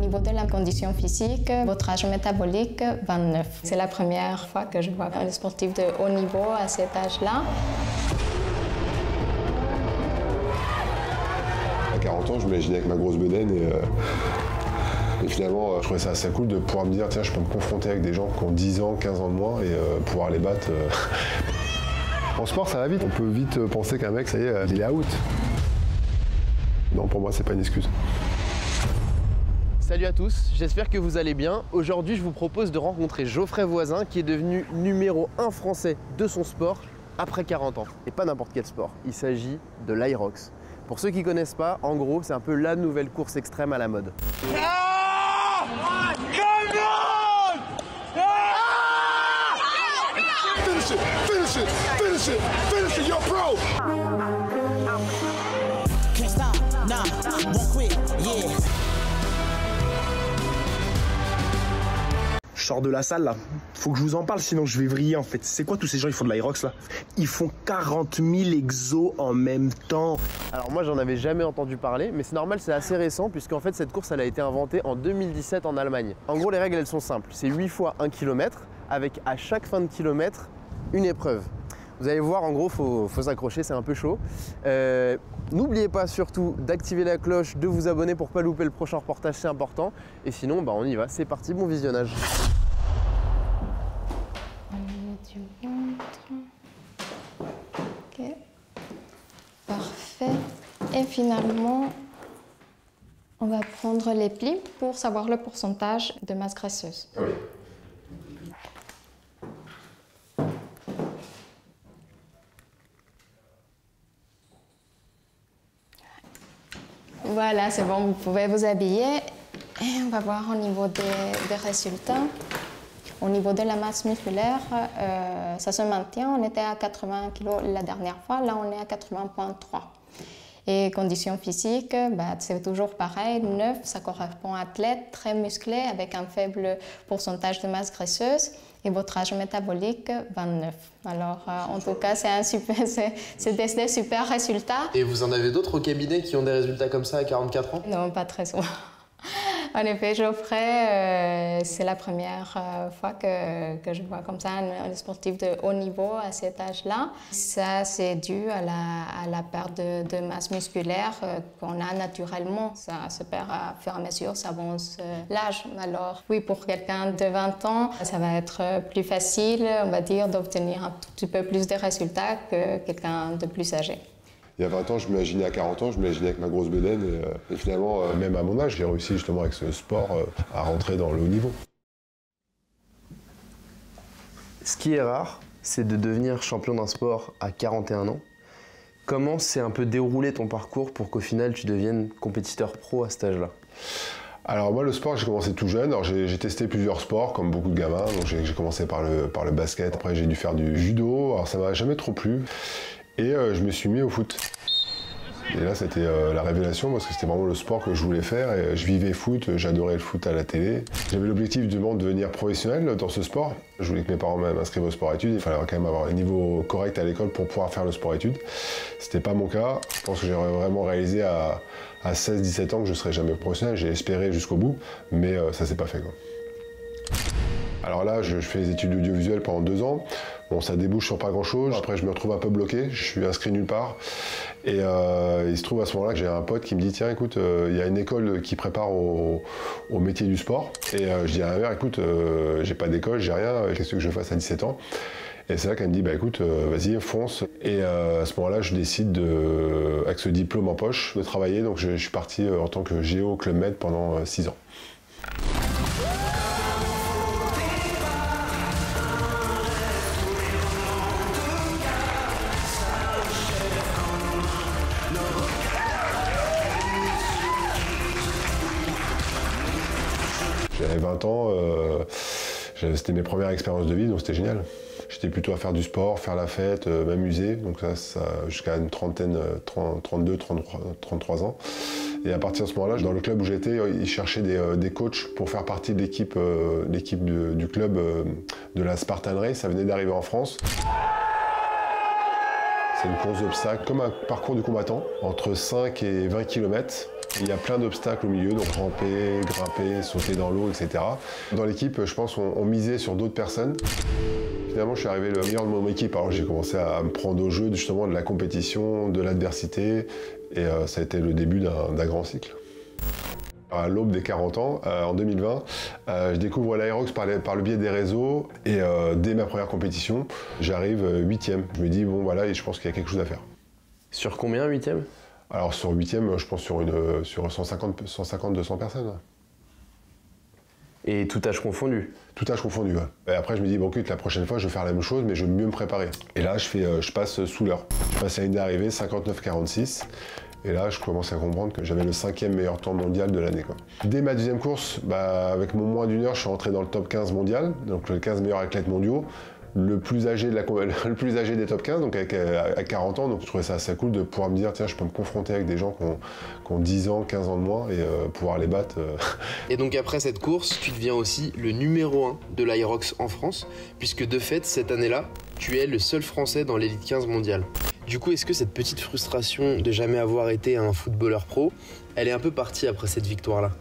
niveau de la condition physique, votre âge métabolique, 29. C'est la première fois que je vois un sportif de haut niveau à cet âge-là. À 40 ans, je m'imaginais avec ma grosse bedaine et finalement, je trouvais ça assez cool de pouvoir me dire tiens, je peux me confronter avec des gens qui ont 10 ans, 15 ans de moins et pouvoir les battre. En sport, ça va vite. On peut vite penser qu'un mec, ça y est, il est out. Non, pour moi, c'est pas une excuse. Salut à tous, j'espère que vous allez bien. Aujourd'hui, je vous propose de rencontrer Geoffrey Voisin qui est devenu numéro 1 français de son sport après 40 ans. Et pas n'importe quel sport, il s'agit de l'Aerox. Pour ceux qui ne connaissent pas, en gros, c'est un peu la nouvelle course extrême à la mode. Finish it, finish it, finish it, finish it, you're pro! Can't stop, nah, won't quit, yeah. Je sors de la salle là, faut que je vous en parle sinon je vais vriller en fait. C'est quoi tous ces gens ils font de l'Aerox là? Ils font 40 000 exos en même temps. Alors moi j'en avais jamais entendu parler, mais c'est normal, c'est assez récent puisqu'en fait cette course elle a été inventée en 2017 en Allemagne. En gros les règles elles sont simples, c'est 8 fois 1 km avec à chaque fin de kilomètre une épreuve. Vous allez voir, en gros, faut s'accrocher, c'est un peu chaud. N'oubliez pas surtout d'activer la cloche, de vous abonner pour ne pas louper le prochain reportage, c'est important. Et sinon, bah, on y va, c'est parti, bon visionnage. Au niveau du ventre. Ok. Parfait. Et finalement, on va prendre les plis pour savoir le pourcentage de masse graisseuse. Oui. Voilà, c'est bon, vous pouvez vous habiller. Et on va voir au niveau des résultats. Au niveau de la masse musculaire, ça se maintient. On était à 80 kg la dernière fois, là on est à 80,3. Et conditions physiques, bah, c'est toujours pareil, 9, ça correspond à athlète très musclé avec un faible pourcentage de masse graisseuse. Et votre âge métabolique, 29. Alors, en tout cas, c'est des super résultats. Et vous en avez d'autres au cabinet qui ont des résultats comme ça à 44 ans? Non, pas très souvent. En effet, Geoffrey, c'est la première fois que je vois comme ça un sportif de haut niveau à cet âge-là. Ça, c'est dû à la perte de masse musculaire qu'on a naturellement. Ça se perd à fur et à mesure, ça avance l'âge. Alors, oui, pour quelqu'un de 20 ans, ça va être plus facile, on va dire, d'obtenir un tout petit peu plus de résultats que quelqu'un de plus âgé. Il y a 20 ans, je m'imaginais à 40 ans, je m'imaginais avec ma grosse bedaine et finalement, même à mon âge, j'ai réussi justement avec ce sport à rentrer dans le haut niveau. Ce qui est rare, c'est de devenir champion d'un sport à 41 ans. Comment s'est un peu déroulé ton parcours pour qu'au final tu deviennes compétiteur pro à cet âge-là? Alors moi, le sport, j'ai commencé tout jeune. Alors j'ai testé plusieurs sports, comme beaucoup de gamins. Donc j'ai commencé par le basket. Après, j'ai dû faire du judo. Alors ça m'a jamais trop plu. Et je me suis mis au foot. Et là, c'était la révélation parce que c'était vraiment le sport que je voulais faire. Et je vivais foot, j'adorais le foot à la télé. J'avais l'objectif de devenir professionnel dans ce sport. Je voulais que mes parents m'inscrivent au sport-études. Il fallait quand même avoir un niveau correct à l'école pour pouvoir faire le sport-études. C'était pas mon cas. Je pense que j'aurais vraiment réalisé à 16-17 ans que je ne serais jamais professionnel. J'ai espéré jusqu'au bout, mais ça s'est pas fait, quoi. Alors là, je fais les études audiovisuelles pendant 2 ans. Bon, ça débouche sur pas grand-chose. Après, je me retrouve un peu bloqué. Je suis inscrit nulle part. Et il se trouve à ce moment-là que j'ai un pote qui me dit « Tiens, écoute, il y a une école qui prépare au métier du sport. » Et je dis à ma mère « Écoute, j'ai pas d'école, j'ai rien. Qu'est-ce que je fasse à 17 ans ?» Et c'est là qu'elle me dit « Bah écoute, vas-y, fonce. » Et à ce moment-là, je décide, avec ce diplôme en poche, de travailler. Donc je suis parti en tant que géo au Club Med pendant 6 ans. J'avais 20 ans, c'était mes premières expériences de vie, donc c'était génial. J'étais plutôt à faire du sport, faire la fête, m'amuser, donc ça jusqu'à une trentaine, 32, 33 ans. Et à partir de ce moment-là, dans le club où j'étais, ils cherchaient des coachs pour faire partie de l'équipe du club de la Spartan Race. Ça venait d'arriver en France. C'est une course d'obstacles, comme un parcours du combattant, entre 5 et 20 km. Il y a plein d'obstacles au milieu, donc ramper, grimper, sauter dans l'eau, etc. Dans l'équipe, je pense qu'on misait sur d'autres personnes. Finalement, je suis arrivé le meilleur de mon équipe. Alors j'ai commencé à me prendre au jeu justement de la compétition, de l'adversité, et ça a été le début d'un grand cycle. À l'aube des 40 ans, en 2020, je découvre l'Aerox par le biais des réseaux, et dès ma première compétition, j'arrive 8e. Je me dis, bon voilà, et je pense qu'il y a quelque chose à faire. Sur combien, 8e? Alors sur 8e, je pense sur 150-200 personnes. Et tout âge confondu? Tout âge confondu, ouais. Et après, je me dis, bon, écoute, la prochaine fois, je vais faire la même chose, mais je vais mieux me préparer. Et là, je passe sous l'heure. Je passe à la ligne d'arrivée, 59,46. Et là, je commence à comprendre que j'avais le 5e meilleur temps mondial de l'année. Dès ma deuxième course, avec mon moins d'une heure, je suis rentré dans le top 15 mondial, donc les 15 meilleurs athlètes mondiaux. Le plus âgé des top 15, donc à 40 ans, donc je trouvais ça assez cool de pouvoir me dire, tiens, je peux me confronter avec des gens qui ont 10 ans, 15 ans de moins et pouvoir les battre. Et donc après cette course, tu deviens aussi le numéro 1 de l'Aerox en France, puisque de fait, cette année-là, tu es le seul Français dans l'élite 15 mondiale. Du coup, est-ce que cette petite frustration de jamais avoir été un footballeur pro, elle est un peu partie après cette victoire-là?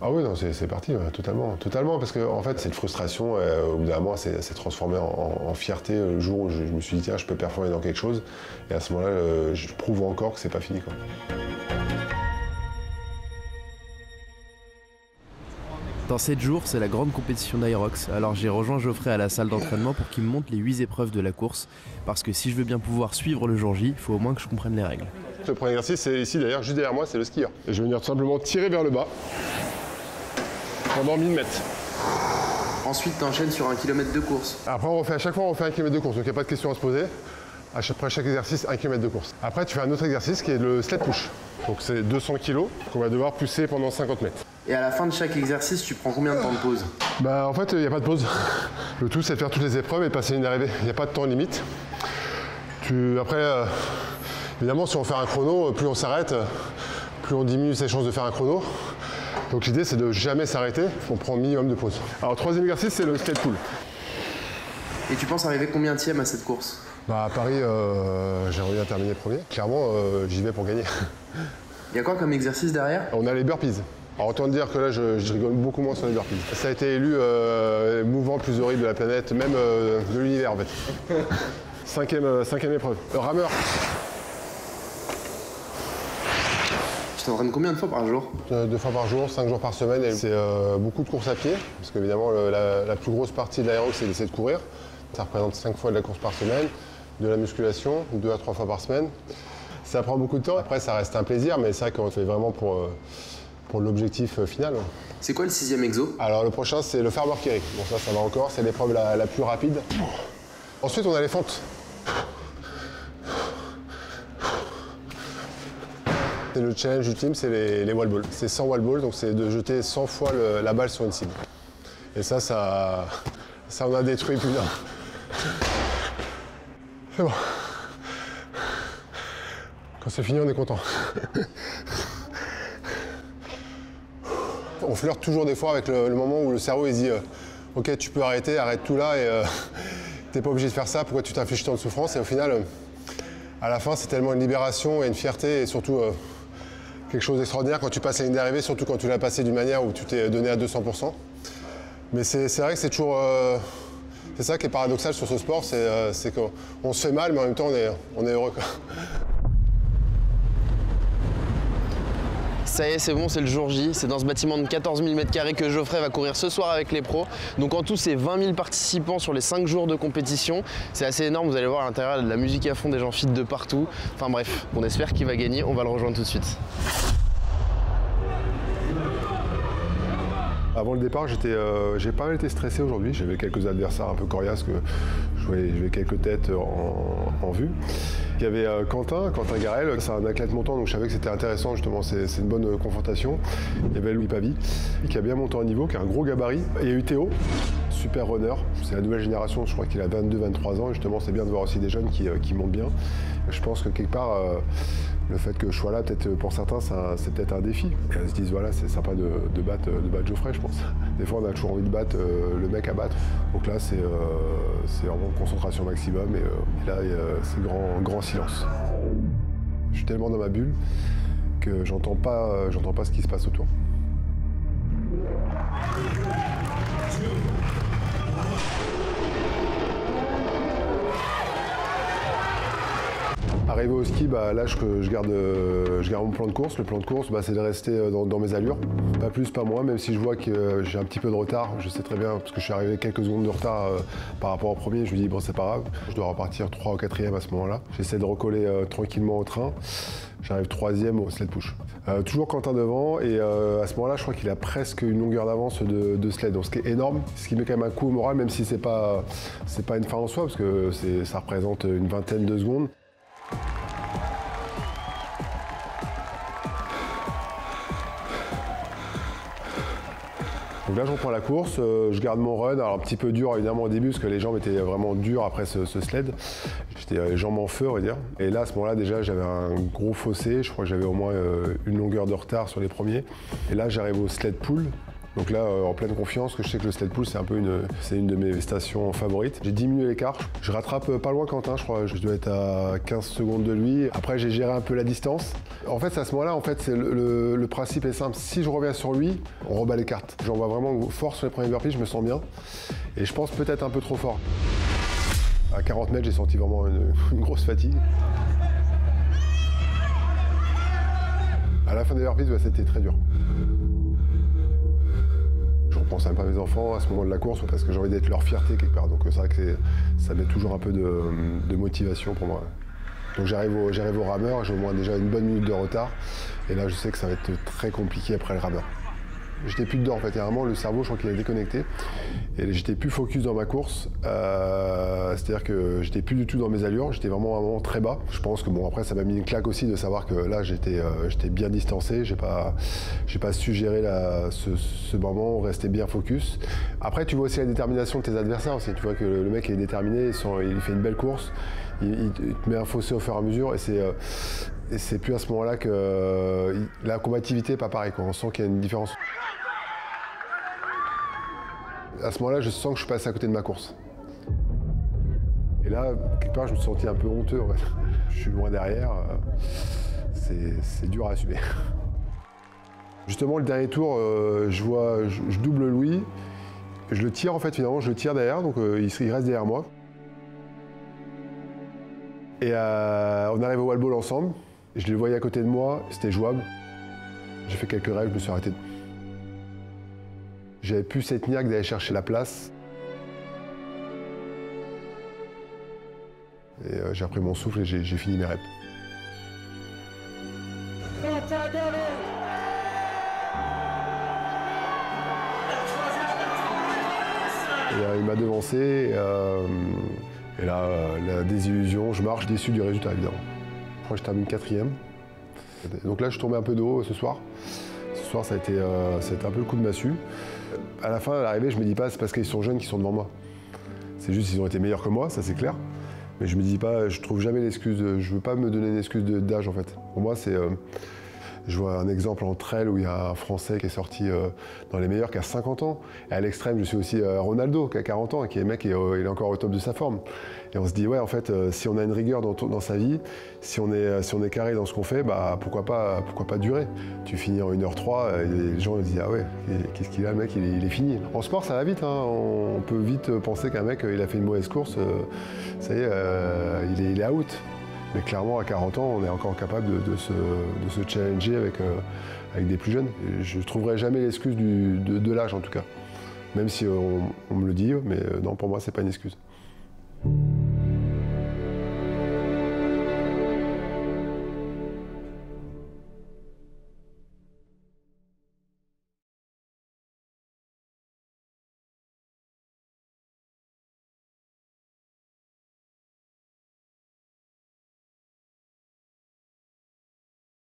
Ah oui, non, c'est parti, ouais, totalement, parce que en fait, cette frustration, au bout d'un moment, s'est transformée en fierté le jour où je me suis dit, tiens, je peux performer dans quelque chose, et à ce moment-là, je prouve encore que c'est pas fini, quoi. Dans 7 jours, c'est la grande compétition d'Aerox, alors j'ai rejoint Geoffrey à la salle d'entraînement pour qu'il me montre les 8 épreuves de la course, parce que si je veux bien pouvoir suivre le jour J, il faut au moins que je comprenne les règles. Le premier exercice, c'est ici d'ailleurs, juste derrière moi, c'est le skieur. Et je vais venir tout simplement tirer vers le bas, pendant 1000 mètres. Ensuite, tu enchaînes sur 1 km de course. Après, à chaque fois, on refait 1 km de course, donc il n'y a pas de question à se poser. Après chaque exercice, 1 km de course. Après, tu fais un autre exercice qui est le sled push. Donc c'est 200 kg qu'on va devoir pousser pendant 50 mètres. Et à la fin de chaque exercice, tu prends combien de temps de pause? En fait, il n'y a pas de pause. Le tout, c'est de faire toutes les épreuves et de passer une ligne d'arrivée. Il n'y a pas de temps limite. Après, évidemment, si on fait un chrono, plus on s'arrête, plus on diminue ses chances de faire un chrono. Donc l'idée, c'est de jamais s'arrêter. On prend un minimum de pause. Alors, troisième exercice, c'est le sled pull. Et tu penses arriver combienième à cette course? À Paris, j'aimerais bien terminer premier. Clairement, j'y vais pour gagner. Il y a quoi comme exercice derrière? On a les burpees. Alors autant dire que là, je rigole beaucoup moins sur les burpees. Ça a été élu mouvement le plus horrible de la planète, même de l'univers en fait. Cinquième épreuve. Rameur. Tu t'entraînes combien de fois par jour? 2 fois par jour, 5 jours par semaine. C'est beaucoup de courses à pied, parce qu'évidemment, la plus grosse partie de l'aérobic, c'est d'essayer de courir. Ça représente 5 fois de la course par semaine, de la musculation, 2 à 3 fois par semaine. Ça prend beaucoup de temps. Après, ça reste un plaisir, mais c'est vrai qu'on le fait vraiment pour l'objectif final. C'est quoi le 6e exo? Alors le prochain, c'est le farmer carry. Bon, ça va encore, c'est l'épreuve la plus rapide. Ensuite, on a les fentes. Le challenge ultime, c'est les wall balls. C'est 100 wall balls, donc c'est de jeter 100 fois la balle sur une cible. Et ça en a détruit plus d'un. C'est bon. Quand c'est fini, on est content. On flirte toujours des fois avec le moment où le cerveau il dit ok, tu peux arrêter, arrête tout là et t'es pas obligé de faire ça, pourquoi tu t'infliges tant de souffrance? Et au final, à la fin, c'est tellement une libération et une fierté et surtout quelque chose d'extraordinaire quand tu passes la ligne d'arrivée, surtout quand tu l'as passé d'une manière où tu t'es donné à 200%. Mais c'est vrai que c'est toujours... c'est ça qui est paradoxal sur ce sport, c'est qu'on se fait mal, mais en même temps, on est heureux, quoi. Ça y est, c'est bon, c'est le jour J. C'est dans ce bâtiment de 14 000 m² que Geoffrey va courir ce soir avec les pros. Donc en tout, c'est 20 000 participants sur les 5 jours de compétition. C'est assez énorme, vous allez voir à l'intérieur, il y a de la musique à fond, des gens fit de partout. Enfin bref, on espère qu'il va gagner, on va le rejoindre tout de suite. Avant le départ, j'ai pas mal été stressé aujourd'hui. J'avais quelques adversaires un peu coriaces que je voyais quelques têtes en vue. Il y avait Quentin Garel, c'est un athlète montant, donc je savais que c'était intéressant justement, c'est une bonne confrontation. Il y avait Louis Pavie, qui a bien monté en niveau, qui a un gros gabarit. Et il y a eu Théo, super runner, c'est la nouvelle génération, je crois qu'il a 22-23 ans, et justement c'est bien de voir aussi des jeunes qui montent bien. Je pense que quelque part, le fait que je sois là, peut-être pour certains, c'est peut-être un défi. Et ils se disent, voilà, c'est sympa de battre Geoffrey, je pense. Des fois, on a toujours envie de battre le mec à battre. Donc là, c'est vraiment concentration maximum. Et là, c'est grand silence. Je suis tellement dans ma bulle. que j'entends pas ce qui se passe autour. Arrivé au ski, là je garde mon plan de course. Le plan de course, c'est de rester dans mes allures. Pas plus, pas moins, même si je vois que j'ai un petit peu de retard. Je sais très bien, parce que je suis arrivé quelques secondes de retard par rapport au premier. Je me dis, bon, c'est pas grave. Je dois repartir 3 ou 4e à ce moment-là. J'essaie de recoller tranquillement au train. J'arrive 3e au sled push. Toujours Quentin devant, et à ce moment-là, je crois qu'il a presque une longueur d'avance de sled, donc ce qui est énorme, ce qui met quand même un coup au moral, même si c'est pas une fin en soi, parce que ça représente une vingtaine de secondes. Donc là, je reprends la course, je garde mon run, alors un petit peu dur évidemment au début, parce que les jambes étaient vraiment dures après ce sled. J'étais les jambes en feu, on va dire. Et là, à ce moment-là, déjà, j'avais un gros fossé, je crois que j'avais au moins une longueur de retard sur les premiers. Et là, j'arrive au sled pull. Donc là, en pleine confiance, que je sais que le sled pull, c'est une de mes stations favorites. J'ai diminué l'écart. Je rattrape pas loin Quentin, je crois. Je dois être à 15 secondes de lui. Après, j'ai géré un peu la distance. En fait, à ce moment-là, le principe est simple. Si je reviens sur lui, on rebat les cartes. J'envoie vraiment fort sur les premiers burpees, je me sens bien. Et je pense peut-être un peu trop fort. À 40 mètres, j'ai senti vraiment une grosse fatigue. À la fin des burpees, c'était très dur. Je repense un peu à mes enfants à ce moment de la course parce que j'ai envie d'être leur fierté quelque part. Donc c'est vrai que ça met toujours un peu de motivation pour moi. Donc j'arrive au rameur, j'ai au moins déjà une bonne minute de retard. Et là je sais que ça va être très compliqué après le rameur. J'étais plus dedans en fait, il y a un moment le cerveau je crois qu'il est déconnecté. Et j'étais plus focus dans ma course, c'est-à-dire que j'étais plus du tout dans mes allures, j'étais vraiment à un moment très bas. Je pense que bon après ça m'a mis une claque aussi de savoir que là j'étais bien distancé, j'ai pas su gérer ce moment, rester bien focus. Après tu vois aussi la détermination de tes adversaires aussi, tu vois que le mec est déterminé, il fait une belle course, il te met un fossé au fur et à mesure et c'est plus à ce moment-là que la combativité n'est pas pareil, quoi. On sent qu'il y a une différence. À ce moment-là, je sens que je suis passé à côté de ma course. Et là, quelque part, je me suis senti un peu honteux. En fait. Je suis loin derrière. C'est dur à assumer. Justement, le dernier tour, je double Louis. Je le tire, en fait, finalement, je le tire derrière. Donc, il reste derrière moi. Et on arrive au wall ball ensemble. Je le voyais à côté de moi. C'était jouable. J'ai fait quelques rêves, je me suis arrêté. J'avais plus cette niaque d'aller chercher la place. Et j'ai repris mon souffle et j'ai fini mes reps. Et, il m'a devancé et là, la désillusion, je marche déçu du résultat évidemment. Je crois que je termine 4e. Donc là, je suis tombé un peu de haut ce soir. Ce soir, ça a été un peu le coup de massue. À la fin, à l'arrivée, je me dis pas c'est parce qu'ils sont jeunes qu'ils sont devant moi. C'est juste qu'ils ont été meilleurs que moi, ça c'est clair. Mais je me dis pas, je trouve jamais l'excuse, je veux pas me donner une excuse d'âge en fait. Pour moi, c'est, je vois un exemple en trail où il y a un Français qui est sorti dans les meilleurs qui a 50 ans. Et à l'extrême, je suis aussi Ronaldo qui a 40 ans et qui est mec, il est encore au top de sa forme. Et on se dit ouais, en fait, si on a une rigueur dans sa vie, si on est carré dans ce qu'on fait, bah pourquoi pas durer. Tu finis en 1h03, et les gens disent ah ouais, qu'est-ce qu'il a le mec, il est fini. En sport, ça va vite, hein. On peut vite penser qu'un mec, il a fait une mauvaise course, ça y est, il est out. Mais clairement, à 40 ans, on est encore capable de se challenger avec des plus jeunes. Et je ne trouverai jamais l'excuse de l'âge, en tout cas. Même si on me le dit, mais non, pour moi, c'est pas une excuse.